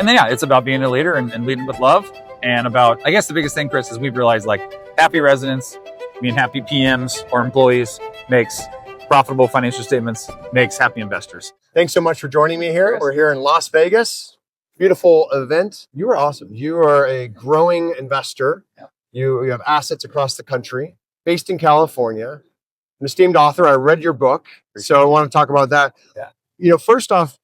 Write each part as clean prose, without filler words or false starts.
And then, yeah, it's about being a leader and leading with love. And about, I guess the biggest thing, Chris, is we've realized like happy residents, happy PMs or employees makes profitable financial statements, makes happy investors. Thanks so much for joining me here. We're here in Las Vegas. Beautiful event. You are awesome. You are a growing investor. Yeah. You have assets across the country, based in California. An esteemed author. I read your book, so I want to talk about that. Yeah. First off,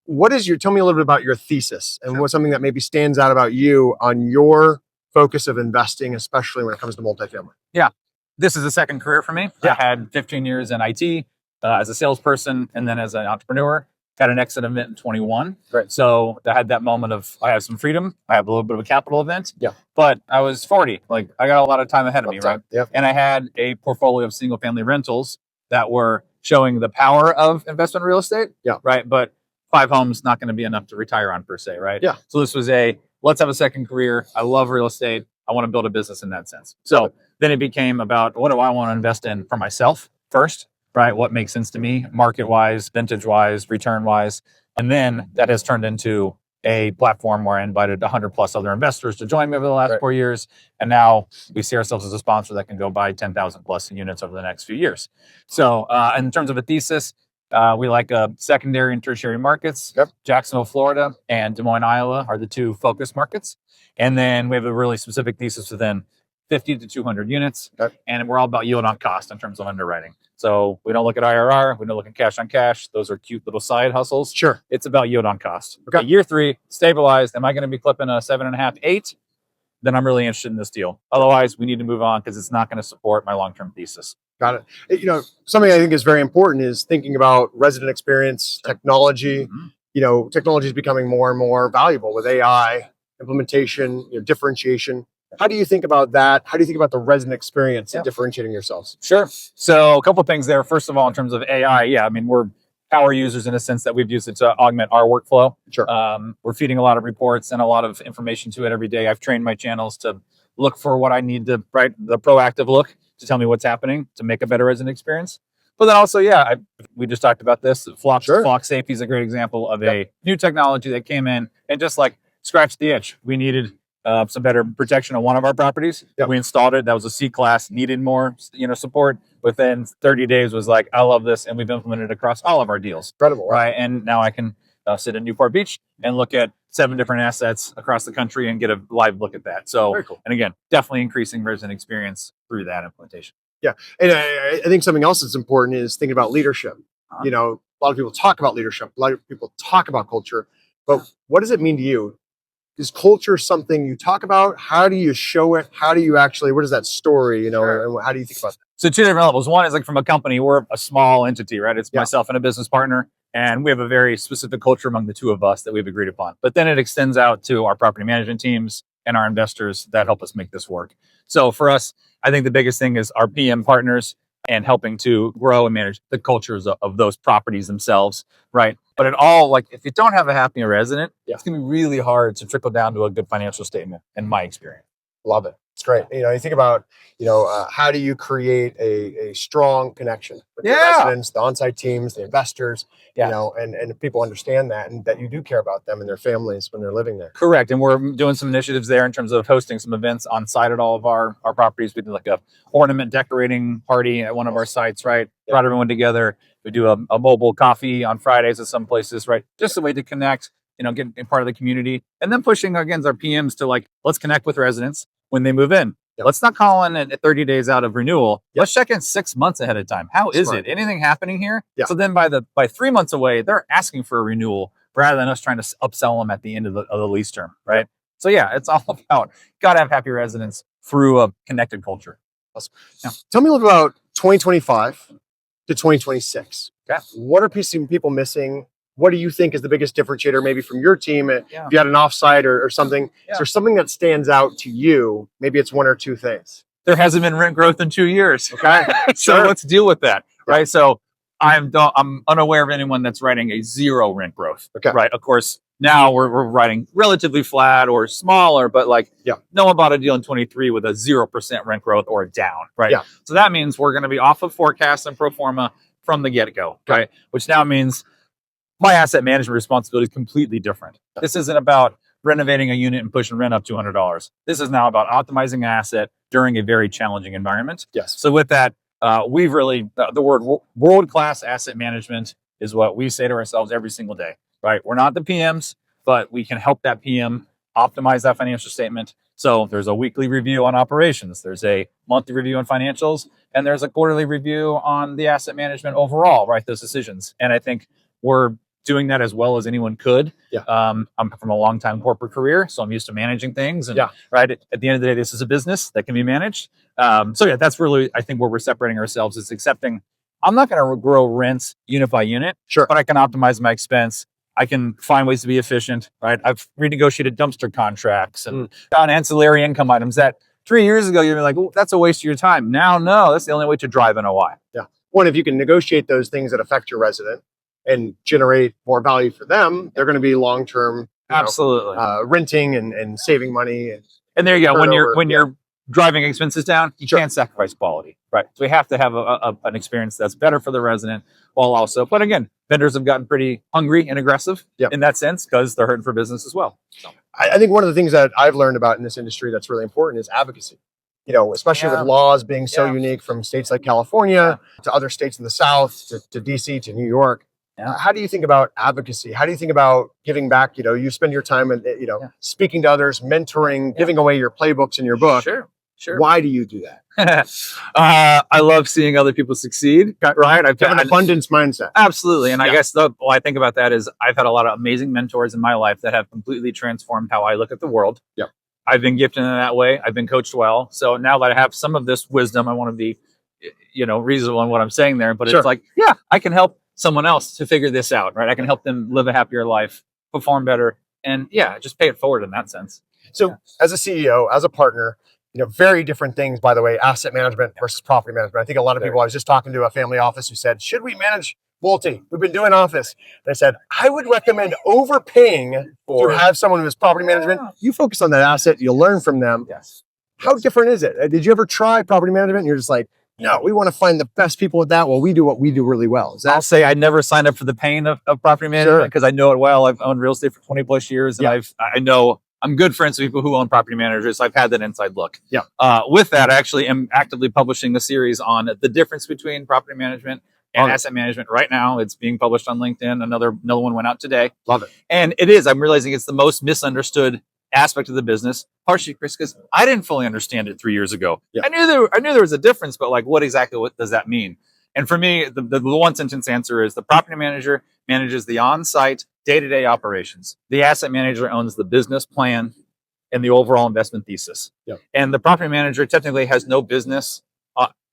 tell me a little bit about your thesis and what's something that maybe stands out about you on your focus of investing, especially when it comes to multifamily. Yeah. This is a second career for me. Yeah. I had 15 years in IT as a salesperson and then as an entrepreneur. Got an exit event in 21. Right. So I had that moment of, I have some freedom. I have a little bit of a capital event. Yeah. But I was 40. Like I got a lot of time ahead of me, right? Yep. And I had a portfolio of single family rentals that were showing the power of investment real estate. Yeah. Right. But 5 homes not going to be enough to retire on per se. Right. Yeah. So this was let's have a second career. I love real estate. I want to build a business in that sense. So then it became about what do I want to invest in for myself first, right? What makes sense to me, market-wise, vintage-wise, return-wise. And then that has turned into a platform where I invited 100 plus other investors to join me over the last 4 years. And now we see ourselves as a sponsor that can go buy 10,000 plus units over the next few years. So in terms of a thesis, we like secondary and tertiary markets. Yep. Jacksonville, Florida, and Des Moines, Iowa are the 2 focus markets. And then we have a really specific thesis within 50 to 200 units. Okay. And we're all about yield on cost in terms of underwriting. So we don't look at IRR. We don't look at cash on cash. Those are cute little side hustles. Sure. It's about yield on cost. Okay. At year 3, stabilized. Am I going to be clipping a 7.5, 8? Then I'm really interested in this deal. Otherwise, we need to move on because it's not going to support my long-term thesis. Got it. Something I think is very important is thinking about resident experience, technology. Mm-hmm. Technology is becoming more and more valuable with AI, implementation, differentiation. How do you think about that? How do you think about the resident experience and differentiating yourselves? Sure. So a couple of things there. First of all, in terms of AI, we're power users in a sense that we've used it to augment our workflow. Sure. We're feeding a lot of reports and a lot of information to it every day. I've trained my channels to look for what I need to, right? The proactive look to tell me what's happening to make a better resident experience. But then also, we just talked about this. Flock Safety is a great example of a new technology that came in and just like scratched the itch. We needed some better protection on one of our properties. Yep. We installed it. That was a C-class, needed more, support. Within 30 days was like, I love this. And we've implemented it across all of our deals. Incredible. Right. And now I can sit in Newport Beach and look at 7 different assets across the country and get a live look at that. So, very cool. And again, definitely increasing resident experience through that implementation. Yeah. And I think something else that's important is thinking about leadership. A lot of people talk about leadership. A lot of people talk about culture. But what does it mean to you? Is culture something you talk about? How do you show it? How do you actually, what is that story, Sure. and how do you think about that? So 2 different levels. One is like from a company, we're a small entity, right? It's myself and a business partner. And we have a very specific culture among the 2 of us that we've agreed upon. But then it extends out to our property management teams and our investors that help us make this work. So for us, I think the biggest thing is our PM partners and helping to grow and manage the cultures of those properties themselves, right? But it all, like, if you don't have a happy resident, it's going to be really hard to trickle down to a good financial statement, in my experience. Love it. It's great. You think about, how do you create a strong connection with the residents, the on-site teams, the investors, and if people understand that and that you do care about them and their families when they're living there. Correct. And we're doing some initiatives there in terms of hosting some events on site at all of our properties. We did like a ornament decorating party at one of our sites, right? Yeah. Brought everyone together. We do a mobile coffee on Fridays at some places, right? Just a way to connect, get part of the community. And then pushing against our PMs to let's connect with residents when they move in. Yep. Let's not call in at 30 days out of renewal. Yep. Let's check in 6 months ahead of time. How is it? Anything happening here? Yep. So then by 3 months away, they're asking for a renewal rather than us trying to upsell them at the end of the lease term, right? Yep. So it's all about, got to have happy residents through a connected culture. Awesome. Now, tell me a little about 2025 to 2026. Okay. What are people missing? What do you think is the biggest differentiator maybe from your team? If you had an offsite or something, is there something that stands out to you? Maybe it's 1 or 2 things. There hasn't been rent growth in 2 years. Okay. So let's deal with that. Right. So I'm unaware of anyone that's writing a 0 rent growth. Okay. Right. Of course, now we're writing relatively flat or smaller, but no one bought a deal in 23 with a 0% rent growth or down. Right. Yeah. So that means we're going to be off of forecast and pro forma from the get-go. Right. Which now means my asset management responsibility is completely different. This isn't about renovating a unit and pushing rent up $200. This is now about optimizing an asset during a very challenging environment. Yes. So with that, we've really, the word world-class asset management is what we say to ourselves every single day, right? We're not the PMs, but we can help that PM optimize that financial statement. So there's a weekly review on operations, there's a monthly review on financials, and there's a quarterly review on the asset management overall, right? Those decisions. And I think we're doing that as well as anyone could. Yeah. I'm from a long time corporate career, so I'm used to managing things. And right at the end of the day, this is a business that can be managed. So yeah, that's really, I think, where we're separating ourselves is accepting I'm not going to grow rents unit by unit, Sure. but I can optimize my expense. I can find ways to be efficient, right? I've renegotiated dumpster contracts and on ancillary income items that 3 years ago, you'd be like, oh, that's a waste of your time. Now, no, that's the only way to drive NOI. Yeah. One, if you can negotiate those things that affect your resident and generate more value for them, they're going to be long-term, absolutely, renting and saving money. And there you go. When you're driving expenses down, you can't sacrifice quality, right? So we have to have an experience that's better for the resident, while also, but again, vendors have gotten pretty hungry and aggressive in that sense because they're hurting for business as well. So. I think one of the things that I've learned about in this industry that's really important is advocacy. Especially with laws being so unique from states like California to other states in the South to DC to New York. How do you think about advocacy? How do you think about giving back? You spend your time and speaking to others, mentoring, giving away your playbooks in your book. Sure. Why do you do that? I love seeing other people succeed. Right? I've got an abundance mindset. Absolutely. And I guess what I think about that is I've had a lot of amazing mentors in my life that have completely transformed how I look at the world. Yep. I've been gifted in that way. I've been coached well. So now that I have some of this wisdom, I want to be, reasonable in what I'm saying there. But it's like, I can help someone else to figure this out, right? I can help them live a happier life, perform better, and just pay it forward in that sense. So as a CEO, as a partner, very different things, by the way, asset management versus property management. I think a lot of people, I was just talking to a family office who said, should we manage multi? We've been doing office. And I said, I would recommend overpaying to have someone who has property management. You focus on that asset, you'll learn from them. Yes. How different is it? Did you ever try property management? And you're just like, no, we want to find the best people at that. Well, we do what we do really well. I'll say I never signed up for the pain of property management because I know it well. I've owned real estate for 20 plus years, and I know I'm good friends with people who own property managers. So I've had that inside look. Yeah. With that, I actually am actively publishing a series on the difference between property management and asset management right now. It's being published on LinkedIn. Another one went out today. Love it. And it is. I'm realizing it's the most misunderstood aspect of the business, partially, Chris, because I didn't fully understand it 3 years ago. Yeah. I knew there was a difference, but like, what does that mean? And for me, the one sentence answer is the property manager manages the on-site day-to-day operations. The asset manager owns the business plan and the overall investment thesis. Yep. And the property manager technically has no business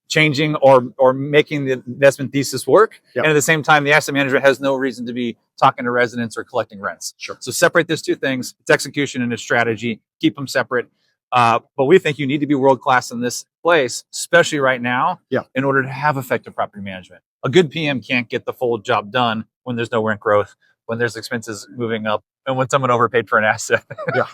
changing or making the investment thesis work. Yep. And at the same time, the asset manager has no reason to be talking to residents or collecting rents. Sure. So separate those two things. It's execution and it's strategy. Keep them separate. But we think you need to be world-class in this place, especially right now, in order to have effective property management. A good PM can't get the full job done when there's no rent growth, when there's expenses moving up, and when someone overpaid for an asset.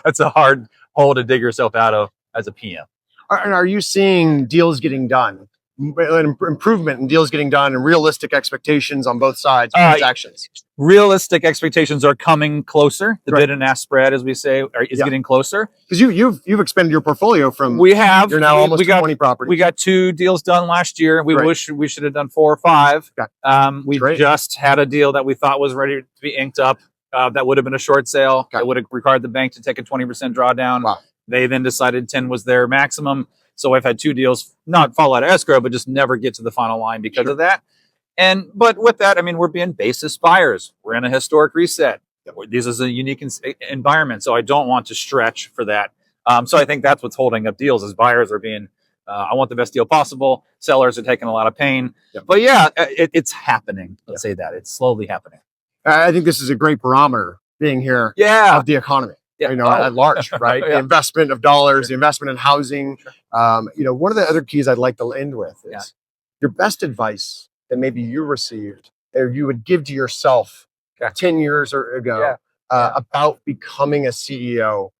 That's a hard hole to dig yourself out of as a PM. Are you seeing deals getting done? Improvement in deals getting done and realistic expectations on both sides of transactions? Realistic expectations are coming closer. The bid and ask spread, as we say, is getting closer. Because you've expanded your portfolio from you're now almost 20 properties. We got 2 deals done last year. We wish we should have done 4 or 5. We just had a deal that we thought was ready to be inked up. That would have been a short sale. That would have required the bank to take a 20% drawdown. Wow. They then decided 10 was their maximum. So I've had 2 deals not fall out of escrow, but just never get to the final line because of that. But with that, I mean, we're being basis buyers. We're in a historic reset. This is a unique environment, so I don't want to stretch for that. So I think that's what's holding up deals is buyers are being, I want the best deal possible. Sellers are taking a lot of pain. But it's happening. Let's say that. It's slowly happening. I think this is a great barometer being here of the economy. At large, right? The investment of dollars, the investment in housing. One of the other keys I'd like to end with is your best advice that maybe you received or you would give to yourself 10 years ago about becoming a CEO.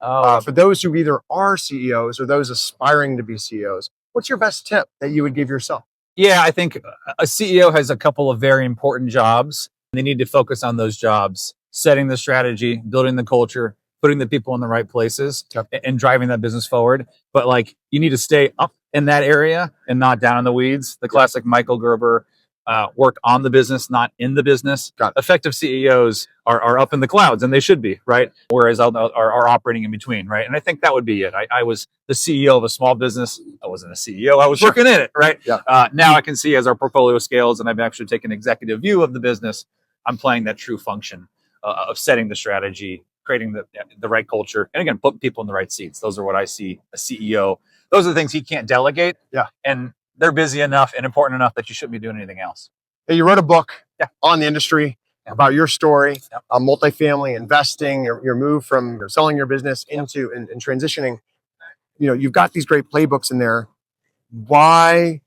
For those who either are CEOs or those aspiring to be CEOs, what's your best tip that you would give yourself? Yeah, I think a CEO has a couple of very important jobs. They need to focus on those jobs, setting the strategy, building the culture, putting the people in the right places Yep. and driving that business forward. But like, you need to stay up in that area and not down in the weeds. The classic Michael Gerber, work on the business, not in the business. Got it. Effective CEOs are up in the clouds, and they should be, right? Whereas are operating in between, right? And I think that would be it. I was the CEO of a small business. I wasn't a CEO. I was working in it, right? Yeah. Now I can see as our portfolio scales and I've actually taken an executive view of the business, I'm playing that true function of setting the strategy, creating the right culture, and again, putting people in the right seats. Those are what I see a CEO. Those are the things he can't delegate. Yeah. And they're busy enough and important enough that you shouldn't be doing anything else. Hey, you wrote a book Yeah. on the industry Yeah. about your story, Yeah. Multifamily investing, your move from selling your business into and transitioning. You've got these great playbooks in there. Why,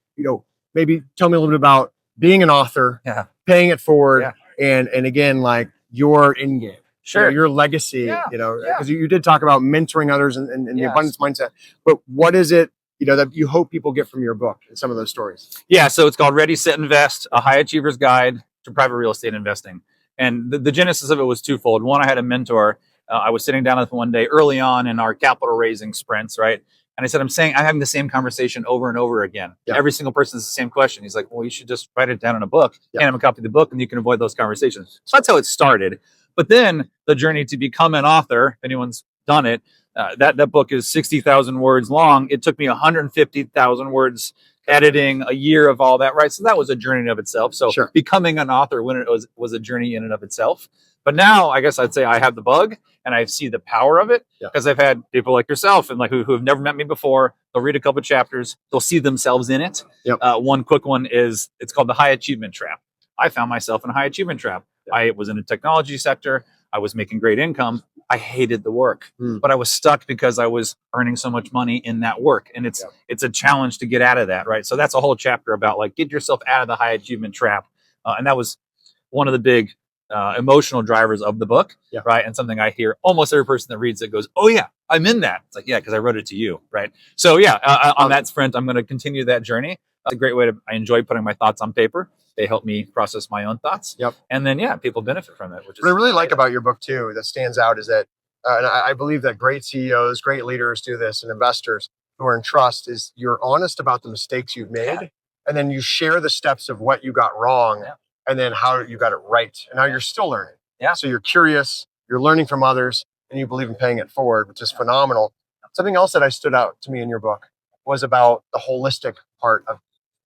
maybe tell me a little bit about being an author, Yeah. paying it forward, Yeah. and again, like your end game. Sure. Your legacy, Yeah. because you did talk about mentoring others and the Yes. abundance mindset. But what is it, that you hope people get from your book and some of those stories? Yeah. So it's called Ready, Set, Invest, a high achiever's guide to private real estate investing. And the genesis of it was twofold. One, I had a mentor. I was sitting down with one day early on in our capital raising sprints, right? And I said, I'm having the same conversation over and over again. Yeah. Every single person is the same question. He's like, well, you should just write it down in a book, Yeah. hand him a copy of the book, and you can avoid those conversations. So that's how it started. But then the journey to become an author, if anyone's done it, that book is 60,000 words long. It took me 150,000 words editing, a year of all that, right? So that was a journey in of itself. So Sure. becoming an author when it was a journey in and of itself. But now I guess I'd say I have the bug and I see the power of it Yeah. because I've had people like yourself and like who have never met me before. They'll read a couple of chapters. They'll see themselves in it. Yep. One quick one is it's called the high achievement trap. I found myself in a high achievement trap. Yeah. I was in the technology sector. I was making great income. I hated the work, Mm. but I was stuck because I was earning so much money in that work. And it's a challenge to get out of that, right? So that's a whole chapter about like get yourself out of the high achievement trap. And that was one of the big emotional drivers of the book, Yeah. right? And something I hear almost every person that reads it goes, oh yeah, I'm in that. It's like, yeah, because I wrote it to you, right? So yeah, on that sprint, I'm going to continue that journey. It's a great way I enjoy putting my thoughts on paper. They help me process my own thoughts. Yep. And then, yeah, people benefit from it. Which is What I really like about your book too, that stands out, is that, and I believe that great CEOs, great leaders do this, and investors who are in trust, is you're honest about the mistakes you've made, Yeah. and then you share the steps of what you got wrong, Yeah. and then how you got it right, and now you're still learning. Yeah. So you're curious, you're learning from others, and you believe in paying it forward, which is phenomenal. Something else that I stood out to me in your book was about the holistic part of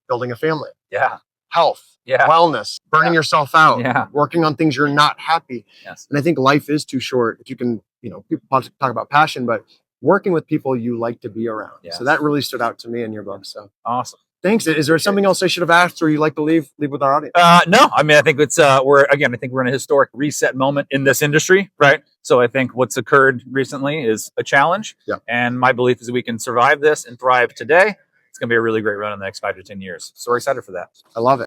building a family. Yeah. Health, Yeah. wellness, burning yourself out, Yeah. working on things you're not happy. Yes. And I think life is too short if you can, people talk about passion, but working with people you like to be around. Yes. So that really stood out to me in your book. So Awesome. thanks. Is there something else I should have asked, or you like to leave with our audience? No, I mean, I think it's I think we're in a historic reset moment in this industry, right? So I think what's occurred recently is a challenge. Yeah. And my belief is we can survive this and thrive today. It's going to be a really great run in the next 5 to 10 years. So we're excited for that. I love it.